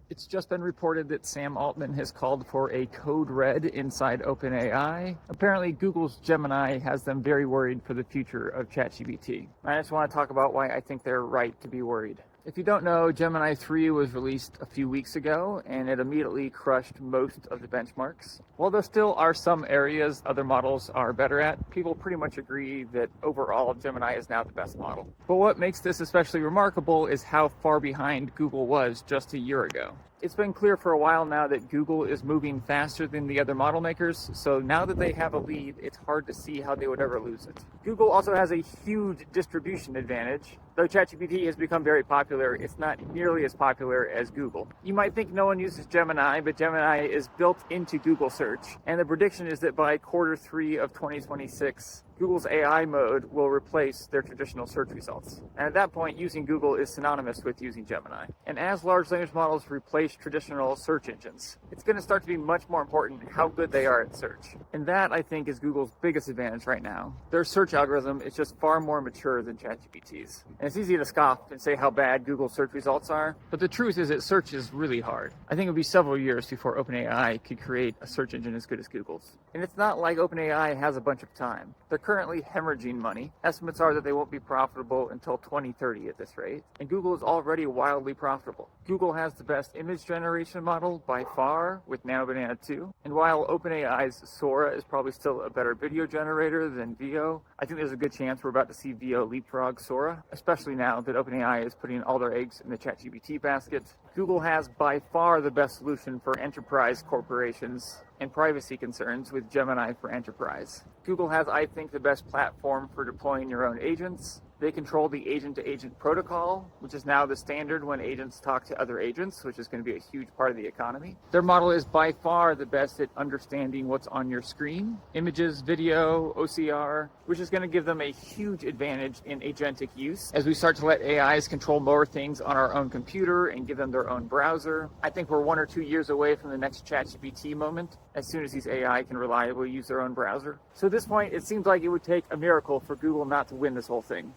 It's just been reported that Sam Altman has called for a code red inside OpenAI. Apparently, Google's Gemini has them very worried for the future of ChatGPT. I just want to talk about why I think they're right to be worried. If you don't know, Gemini 3 was released a few weeks ago, and it immediately crushed most of the benchmarks. While there still are some areas other models are better at, people pretty much agree that overall Gemini is now the best model. But what makes this especially remarkable is how far behind Google was just a year ago. It's been clear for a while now that Google is moving faster than the other model makers, so now that they have a lead, it's hard to see how they would ever lose it. Google also has a huge distribution advantage. Though ChatGPT has become very popular, it's not nearly as popular as Google. You might think no one uses Gemini, but Gemini is built into Google search, and the prediction is that by Q3 of 2026, Google's AI mode will replace their traditional search results. And at that point, using Google is synonymous with using Gemini. And as large language models replace traditional search engines, it's going to start to be much more important how good they are at search. And that, I think, is Google's biggest advantage right now. Their search algorithm is just far more mature than ChatGPT's. And it's easy to scoff and say how bad Google's search results are, but the truth is that search is really hard. I think it would be several years before OpenAI could create a search engine as good as Google's. And it's not like OpenAI has a bunch of time. They're currently hemorrhaging money. Estimates are that they won't be profitable until 2030 at this rate. And Google is already wildly profitable. Google has the best image generation model by far with Nano Banana 2. And while OpenAI's Sora is probably still a better video generator than Veo, I think there's a good chance we're about to see Veo leapfrog Sora, especially now that OpenAI is putting all their eggs in the ChatGPT basket. Google has by far the best solution for enterprise corporations and privacy concerns with Gemini for Enterprise. Google has, I think, the best platform for deploying your own agents. They control the agent-to-agent protocol, which is now the standard when agents talk to other agents, which is going to be a huge part of the economy. Their model is by far the best at understanding what's on your screen, images, video, OCR, which is going to give them a huge advantage in agentic use. As we start to let AIs control more things on our own computer and give them their own browser, I think we're 1 or 2 years away from the next ChatGPT moment, as soon as these AI can reliably use their own browser. So at this point, it seems like it would take a miracle for Google not to win this whole thing.